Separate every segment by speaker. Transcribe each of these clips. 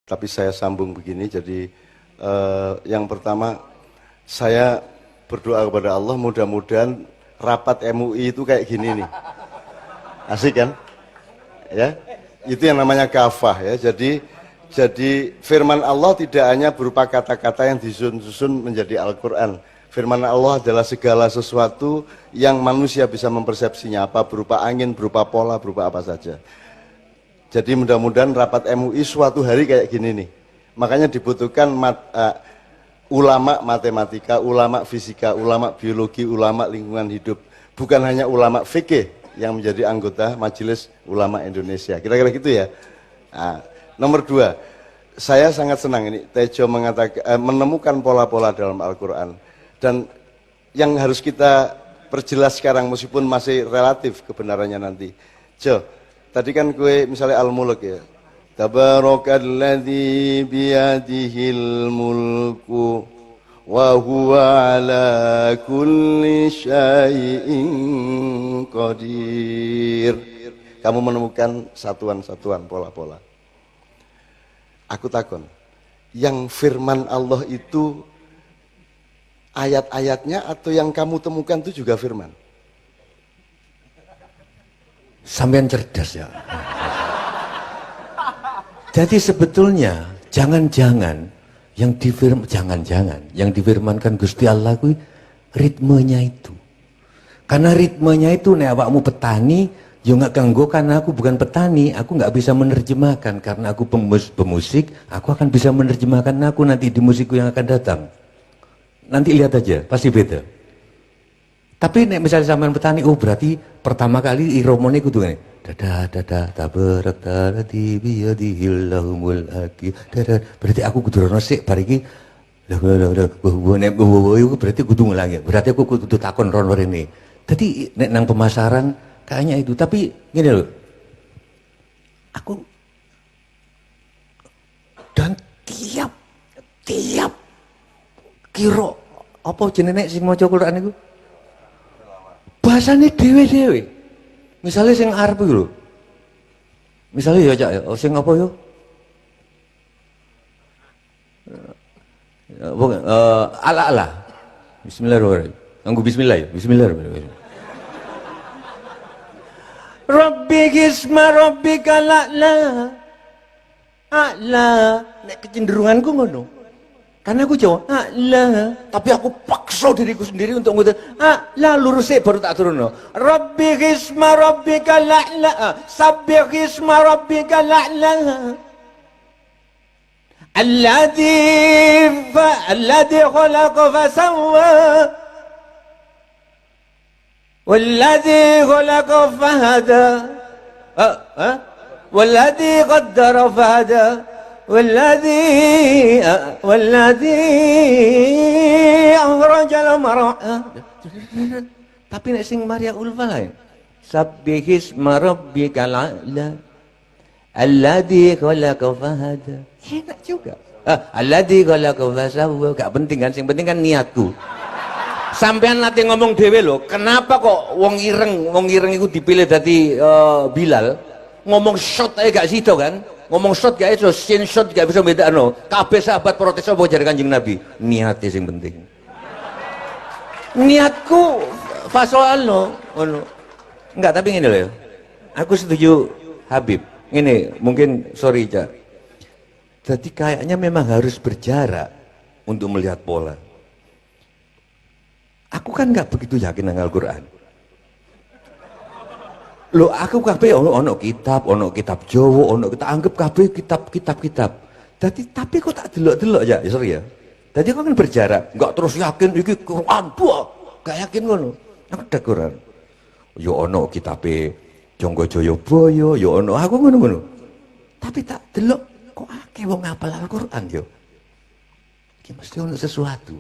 Speaker 1: tapi saya sambung begini. Jadi yang pertama, saya berdoa kepada Allah mudah-mudahan rapat MUI itu kayak gini nih. Asik kan? Ya, itu yang namanya kafah ya. Jadi firman Allah tidak hanya berupa kata-kata yang disusun menjadi Al-Quran. Firman Allah adalah segala sesuatu yang manusia bisa mempersepsinya, apa berupa angin, berupa pola, berupa apa saja. Jadi mudah-mudahan rapat MUI suatu hari kayak gini nih. Makanya dibutuhkan ulama matematika, ulama fisika, ulama biologi, ulama lingkungan hidup. Bukan hanya ulama fikih yang menjadi anggota Majelis Ulama Indonesia. Kira-kira gitu ya. Nah, nomor 2, saya sangat senang ini Tejo mengatakan menemukan pola-pola dalam Al-Quran. Dan yang harus kita perjelas sekarang meskipun masih relatif kebenarannya nanti. Jo, tadi kan gue misalnya Al-Mulk ya. Tabarakalladzi biyadihil mulku wa huwa ala kulli syai'in qadir. Kamu menemukan satuan-satuan pola-pola. Aku takon, yang firman Allah itu ayat-ayatnya atau yang kamu temukan itu juga firman?
Speaker 2: Sampean cerdas ya. Jadi sebetulnya jangan-jangan yang difirmankan Gusti Allah itu ritmenya itu. Karena ritmenya itu nek awakmu petani, yo nggak ganggu karena aku bukan petani, aku nggak bisa menerjemahkan karena aku pemusik, aku akan bisa menerjemahkan aku nanti di musikku yang akan datang. Nanti lihat aja, pasti beda. Tapi nek misalnya sampean petani, oh berarti pertama kali iromone kudu ngene. Dada tabarak talati biyadihillahumul haqi. Berarti aku kudu rono sik bar iki. Nek berarti kudu ngulangi. Berarti aku kudu takon rono rene. Dadi nek nang pemasaran kayaknya itu, tapi gini loh. Aku dan tiap kiro apa jenenge sing maca Quran iku bahasane dhewe-dhewe. Misale sing arep iku lho. Misale ya Cak, sing apa yo? Ala. Bismillahirrahmanirrahim. Nganggo bismillah ya. Bismillahirrahmanirrahim. Rabbi gisma rabbika la'la. A'la. Nek kecenderunganku ngono. Karena aku Jawa, a'la, tapi aku paksa diriku sendiri untuk ngutip, a'la lurusnya baru tak turun. Rabbi gisma rabbika la'la, sabbih gisma rabbika la'la. Alladhi khalaqa fasawwa. Walladhi khalaqa fahada. Walladhi qaddara fahada. والذي akhrajal mar'a. Tapi nek sing Maria Ulfa lain. Sabbihisma rabbikal a'la alladzi khalaqa fahada. Enak juga. Alladzi khalaqa fasawwa. Gak penting kan, sing penting kan niatku. Sampean nanti ngomong dhewe lho, kenapa kok wong ireng iku dipilih dadi Bilal? Ngomong shot aja gak sido kan? Ngomong shot gak iso, scene shot gak bisa bedakno. Kabeh sahabat protes apa jare Kanjeng Nabi? Niate sing penting. Niatku fasoalno ngono. Enggak, tapi ngene lho. Aku setuju Habib. Ngene, mungkin sorry Cak. Jadi kayaknya memang harus berjarak untuk melihat pola. Aku kan nggak begitu yakin dengan Al-Quran. Loh, aku kabeh ono kitab Jawa, kita anggap kabeh kitab. Tapi kok tak delok-delok ya, sorry ya. Tadi aku kan berjarak, enggak terus yakin iki Quran buah, enggak yakin ngono. Aku ada Quran. Yo ono kitabe Jonggo Joyoboyo, yo ono aku ngono-ngono. Tapi tak delok kok akeh wong ngapal Al-Quran yo. Iki mesti ono sesuatu.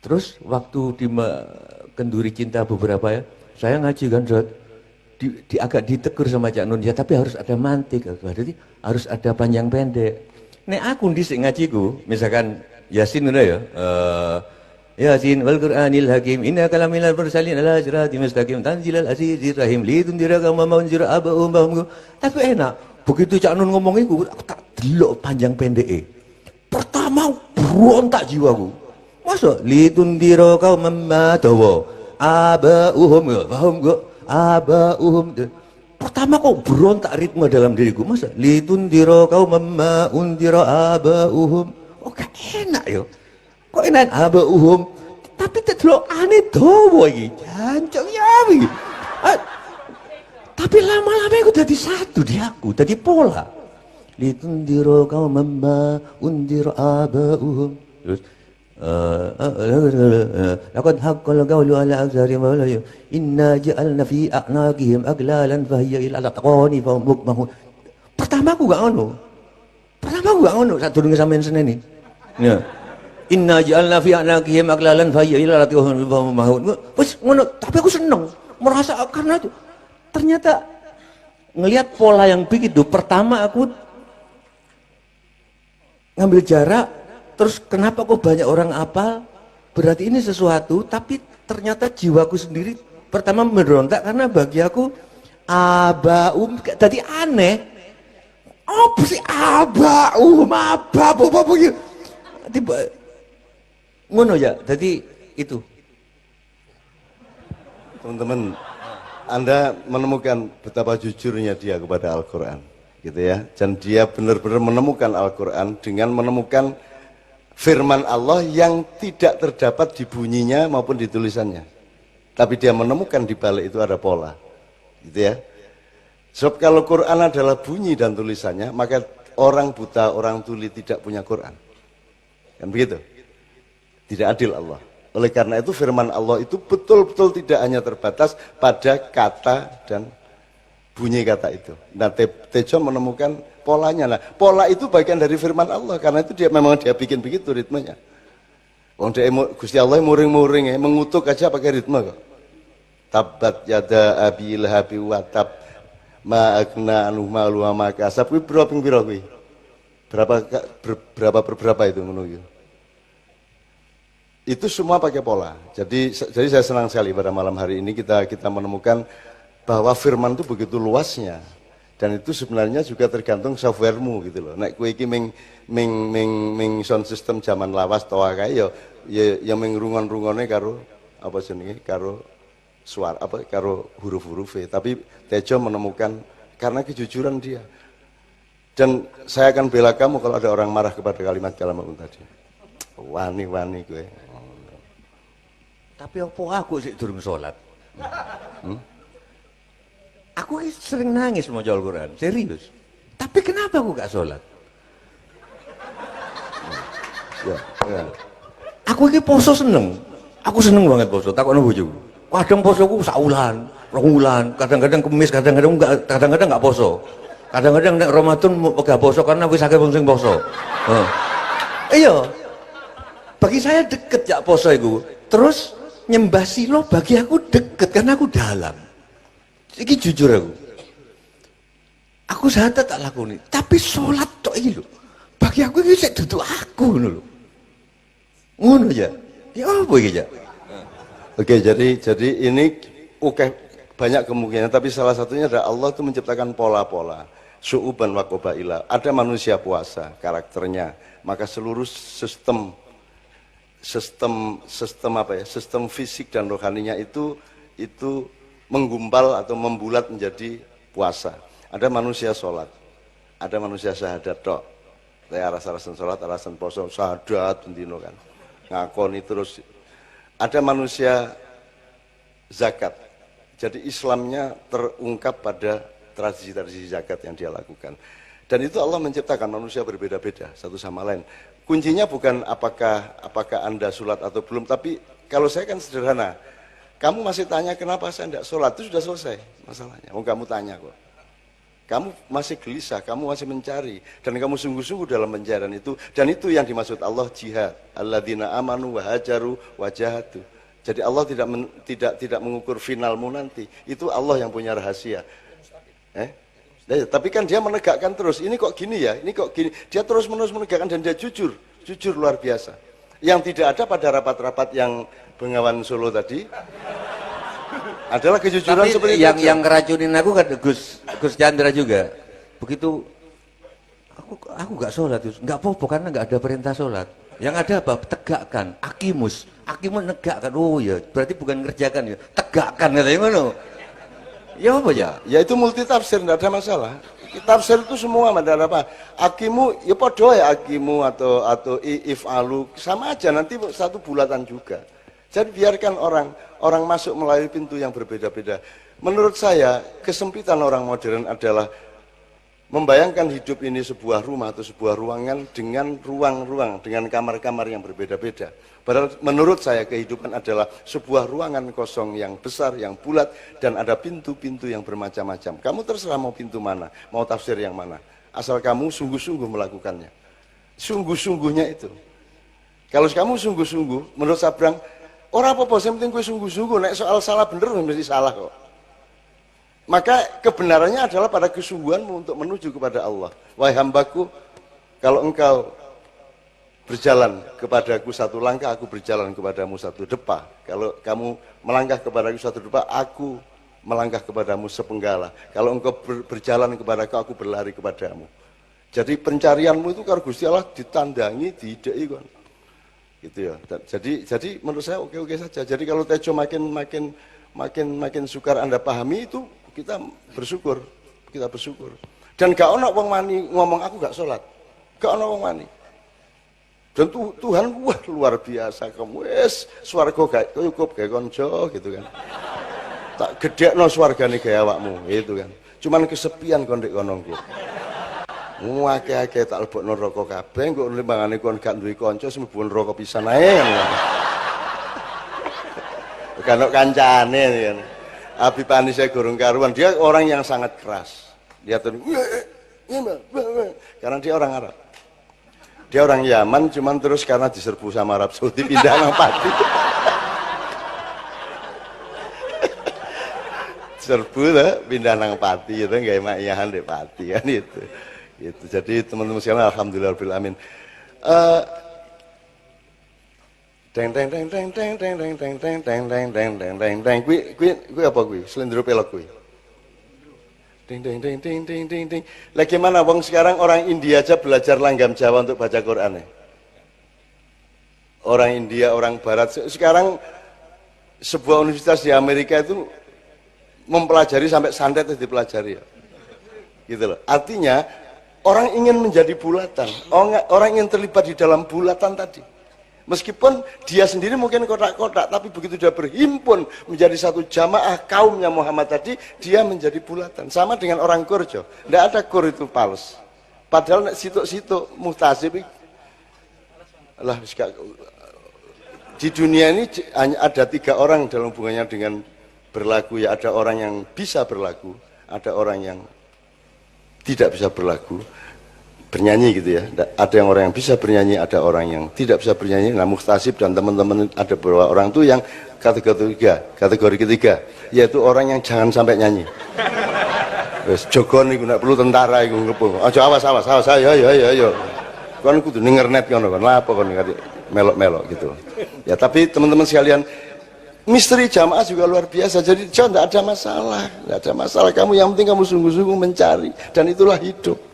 Speaker 2: Terus waktu di Kenduri Cinta beberapa ya, saya ngaji kan, agak ditegur sama Cak Nun, ya tapi harus ada mantik, jadi harus ada panjang pendek. Nek aku dhisik ngajiku, misalkan Yasin ngono ya, Yasin wal Qur'anil Hakim, innaka laminal mursalin ala siratim mustaqim, tanzilal azizir rahim, litundira kama munzira aba'um bahum. Tapi enak, begitu Cak Nun ngomong iku, aku tak delok panjang pendeke. Pertama berontak jiwaku. Masa litundiro kau memadawa abauhum, paham gak? Abauhum. Pertama kok berontak ritme dalam diriku. Masa litundiro kau undiro abauhum. Oh gak enak yo. Kok enak abauhum? Tapi terlalu aneh dawa iki. Jancuk ya iki. Tapi lama-lama aku jadi satu di aku, jadi pola. Litundiro kau undiro abauhum. Terus laqad haqqal qawlu ala aktsarihim wa la inna ja'alna fi a'naqihim aglalan fa hiya ila al-aqani fa hum mukmahun. Pertama aku gak ngono sadurunge sampean seneni. Ya. Inna ja'alna fi a'naqihim aglalan fa hiya ila al-aqani fa hum mukmahun. Wis ngono, tapi aku seneng merasa karena itu ternyata ngelihat pola yang begitu. Pertama aku ngambil jarak. Terus kenapa kok banyak orang apal? Berarti ini sesuatu, tapi ternyata jiwaku sendiri pertama memberontak karena bagi aku tadi aneh. Apa sih apa tiba ngono ya. Jadi itu.
Speaker 1: Teman-teman, Anda menemukan betapa jujurnya dia kepada Al-Quran, gitu ya. Dan dia benar-benar menemukan Al-Quran dengan menemukan firman Allah yang tidak terdapat di bunyinya maupun di tulisannya. Tapi dia menemukan di balik itu ada pola. Gitu ya. Sebab kalau Quran adalah bunyi dan tulisannya, maka orang buta, orang tuli tidak punya Quran. Kan begitu? Tidak adil Allah. Oleh karena itu firman Allah itu betul-betul tidak hanya terbatas pada kata dan bunyi kata itu. Nah, Tejo menemukan polanya. Nah, pola itu bagian dari firman Allah, karena itu dia memang dia bikin begitu ritmenya. Wong Gusti Allah muring-muring ya, mengutuk aja pakai ritme kok. Tabbat yada abi lahabi wa tab ma agna anhu malu wa ma kasab. Kuwi berapa ping pira kuwi? Berapa itu menunggu. Itu semua pakai pola. Jadi saya senang sekali pada malam hari ini kita menemukan bahwa firman itu begitu luasnya. Dan itu sebenarnya juga tergantung softwaremu gitu loh. Nek kowe iki ming sound system zaman lawas toa kae ya ming rungon-rungone karo apa jenenge karo suara apa karo huruf-hurufe. Tapi Tejo menemukan karena kejujuran dia. Dan saya akan bela kamu kalau ada orang marah kepada kalimat-kalimatmu tadi. Wani-wani kowe.
Speaker 2: Tapi apa aku sih durung salat? Aku sering nangis mau Al-Quran, serius. Tapi kenapa aku gak sholat?
Speaker 1: Ya.
Speaker 2: Aku ini poso seneng. Aku seneng banget poso, takutnya bojoku. Kadang posoku saulan, rong kadang-kadang kemis, kadang-kadang gak poso. Kadang-kadang nek Ramadan gak poso karena wis akeh wong sing poso. Iya. Bagi saya deket ya poso itu. Terus nyembah silo bagi aku deket karena aku dalam. Iki jujur aku zakat tak lakoni, tapi sholat tok iki lho. Bagi aku iki sik dudu aku ngono lho. Ngono ya. Ya apa iki ya?
Speaker 1: Oke, jadi ini banyak kemungkinan, tapi salah satunya adalah Allah itu menciptakan pola-pola. Syu'uban wa qabaila. Ada manusia puasa, karakternya, maka seluruh sistem fisik dan rohaninya itu menggumpal atau membulat menjadi puasa. Ada manusia sholat, ada manusia syahadat tok. Saya alasan sholat, alasan poso, syahadat bendino kan, ngakoni terus. Ada manusia zakat. Jadi Islamnya terungkap pada tradisi-tradisi zakat yang dia lakukan. Dan itu Allah menciptakan manusia berbeda-beda satu sama lain. Kuncinya bukan apakah Anda sholat atau belum, tapi kalau saya kan sederhana. Kamu masih tanya kenapa saya tidak sholat, itu sudah selesai masalahnya. Oh, kamu tanya kok. Kamu masih gelisah, kamu masih mencari, dan kamu sungguh-sungguh dalam pencarian itu. Dan itu yang dimaksud Allah jihad. Alladzina amanu wa hajaru wa jahadu. Jadi Allah tidak mengukur finalmu nanti. Itu Allah yang punya rahasia. Tapi kan dia menegakkan terus. Ini kok gini ya, ini kok gini. Dia terus-menerus menegakkan dan dia jujur luar biasa. Yang tidak ada pada rapat-rapat yang Bengawan Solo tadi adalah kejujuran.
Speaker 2: Tapi
Speaker 1: seperti
Speaker 2: yang ngeracunin aku kan Gus Chandra juga. Begitu aku nggak sholat, nggak apa-apa karena nggak ada perintah sholat. Yang ada apa? Tegakkan, akimus negakkan. Oh ya, berarti bukan ngerjakan ya, tegakkan katanya ngono. Ya apa ya?
Speaker 1: Ya itu multi tafsir, tidak ada masalah. Tafsir itu semua ada apa? Akimu, ya podo ya akimu atau if'alu sama aja nanti satu bulatan juga. Jadi biarkan orang masuk melalui pintu yang berbeda-beda. Menurut saya kesempitan orang modern adalah membayangkan hidup ini sebuah rumah atau sebuah ruangan dengan ruang-ruang, dengan kamar-kamar yang berbeda-beda. Padahal menurut saya kehidupan adalah sebuah ruangan kosong yang besar, yang bulat, dan ada pintu-pintu yang bermacam-macam. Kamu terserah mau pintu mana, mau tafsir yang mana. Asal kamu sungguh-sungguh melakukannya. Sungguh-sungguhnya itu. Kalau kamu sungguh-sungguh, menurut Sabrang, orang apa-apa, yang penting gue sungguh-sungguh, nek soal salah bener, mesti salah kok. Maka kebenarannya adalah pada kesungguhanmu untuk menuju kepada Allah. Wahai hambaku, kalau engkau berjalan kepadaku satu langkah, aku berjalan kepadamu satu depa. Kalau kamu melangkah kepadaku satu depa, aku melangkah kepadamu sepenggalah. Kalau engkau berjalan kepadaku, aku berlari kepadamu. Jadi pencarianmu itu kalau Gusti Allah ditandangi, diidei kan. Gitu ya. Jadi menurut saya oke-oke saja. Jadi kalau Tejo makin sukar Anda pahami itu, kita bersyukur. Dan gak ono wong wani ngomong aku gak sholat. Gak ono wong wani. Dan Tuhan wah luar biasa kamu swarga gak cukup kayak konco gitu kan. Tak gedekno swargane gaya awakmu gitu kan. Cuman kesepian kon ndek kono ku. Akeh-akeh tak lebokno neraka kabeh engko limbangane kon gak duwe kanca semlebu neraka pisan ae kan. Kan kancane kan. Habibane saya gorong karuan, dia orang yang sangat keras. Dia tuh karena dia orang Arab. Dia orang Yaman, cuman terus karena diserbu sama Arab Saudi pindah nang Pati. Serbu lah, pindah nang Pati itu nggak makyahan di Pati kan itu. Gitu. Jadi teman-teman sekalian, alhamdulillahirabbil alamin. Kui apa kui? Selendro pelok kui. Lagi mana wong sekarang orang India aja belajar langgam Jawa untuk baca Quran ya? Orang India, orang Barat sekarang sebuah universitas di Amerika itu mempelajari sampai santet itu dipelajari ya. Gitu loh. Artinya orang ingin menjadi bulatan, orang ingin terlibat di dalam bulatan tadi. Meskipun dia sendiri mungkin kotak-kotak, tapi begitu dia berhimpun menjadi satu jamaah kaumnya Muhammad tadi, dia menjadi bulatan. Sama dengan orang Korjo, tidak ada Kor itu pals. Padahal situ-situ muhtasib, lah di dunia ini hanya ada 3 orang dalam hubungannya dengan berlagu. Ya ada orang yang bisa berlagu, ada orang yang tidak bisa berlagu. Bernyanyi gitu ya, ada yang orang yang bisa bernyanyi, ada orang yang tidak bisa bernyanyi. Nah muhtasib dan teman-teman ada beberapa orang tuh yang kategori ketiga, yaitu orang yang jangan sampai nyanyi. Wes jogon iku nek perlu tentara iku ngepung. Aja awas ayo. Kon kudu ngernet ngono kon. Lah apa kon melok-melok gitu. Ya tapi teman-teman sekalian, misteri jamaah juga luar biasa. Jadi tidak ada masalah. Kamu yang penting kamu sungguh-sungguh mencari, dan itulah hidup.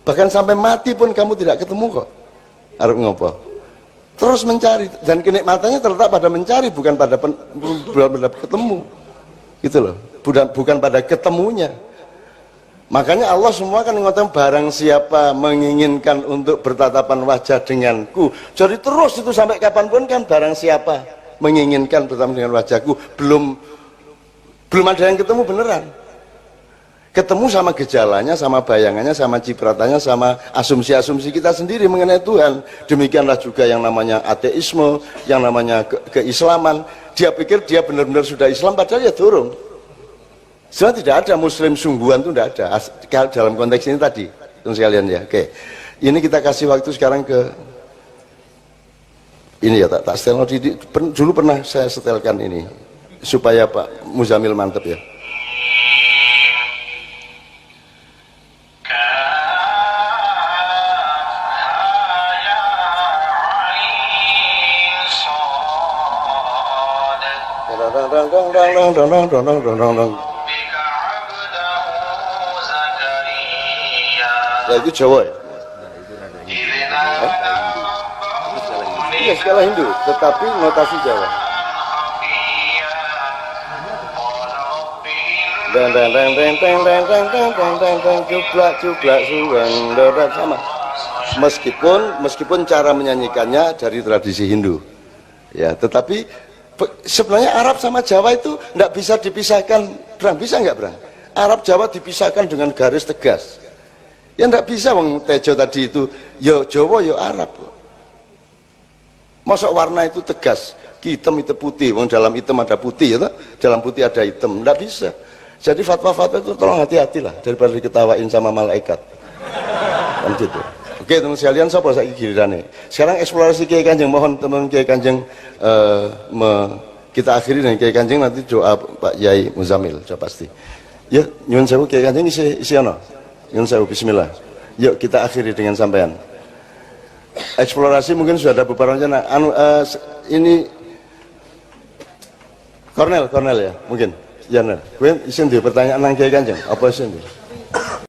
Speaker 1: Bahkan sampai mati pun kamu tidak ketemu kok. Arep ngopo? Terus mencari, dan kenikmatannya terletak pada mencari, bukan pada ketemu. Gitu loh. Bukan pada ketemunya. Makanya Allah semua kan ngomong barang siapa menginginkan untuk bertatapan wajah denganku. Jadi terus itu sampai kapanpun kan barang siapa menginginkan bertemu dengan wajahku, belum ada yang ketemu beneran. Ketemu sama gejalanya, sama bayangannya, sama cipratannya, sama asumsi-asumsi kita sendiri mengenai Tuhan. Demikianlah juga yang namanya ateisme, yang namanya keislaman. Dia pikir dia benar-benar sudah Islam, padahal ya durung. Sebenarnya tidak ada muslim sungguhan, itu tidak ada dalam konteks ini tadi, teman sekalian ya. Oke, ini kita kasih waktu sekarang ke ini ya, tak setel. Dulu pernah saya setelkan ini supaya Pak Muzamil mantep ya. Ya itu Jawa ya. Iya skala Hindu, tetapi notasi Jawa. Dan cuplak suweng dorat sama. Meskipun cara menyanyikannya dari tradisi Hindu. Ya, tetapi sebenarnya Arab sama Jawa itu enggak bisa dipisahkan. Brang, bisa enggak, Brang? Arab Jawa dipisahkan dengan garis tegas. Ya enggak bisa, wong Tejo tadi itu yo Jawa yo Arab. Masuk warna itu tegas, hitam itu putih, wong dalam hitam ada putih ya, dalam putih ada hitam, enggak bisa. Jadi fatwa-fatwa itu tolong hati-hati lah daripada diketawain sama malaikat. Kan gitu. Oke teman sekalian, siapa saya gilirannya. Sekarang eksplorasi Kiai Kanjeng, mohon teman Kiai Kanjeng kita akhiri dengan Kiai Kanjeng, nanti doa Pak Yai Muzamil, sudah pasti. Ya, nyuwun sewu Kiai Kanjeng isi ono. Nyuwun sewu, bismillah. Yuk kita akhiri dengan sampean. Eksplorasi mungkin sudah ada beberapa rencana. Ini Kornel ya, mungkin. Ya, gue isin di pertanyaan nang Kiai Kanjeng, apa isin di?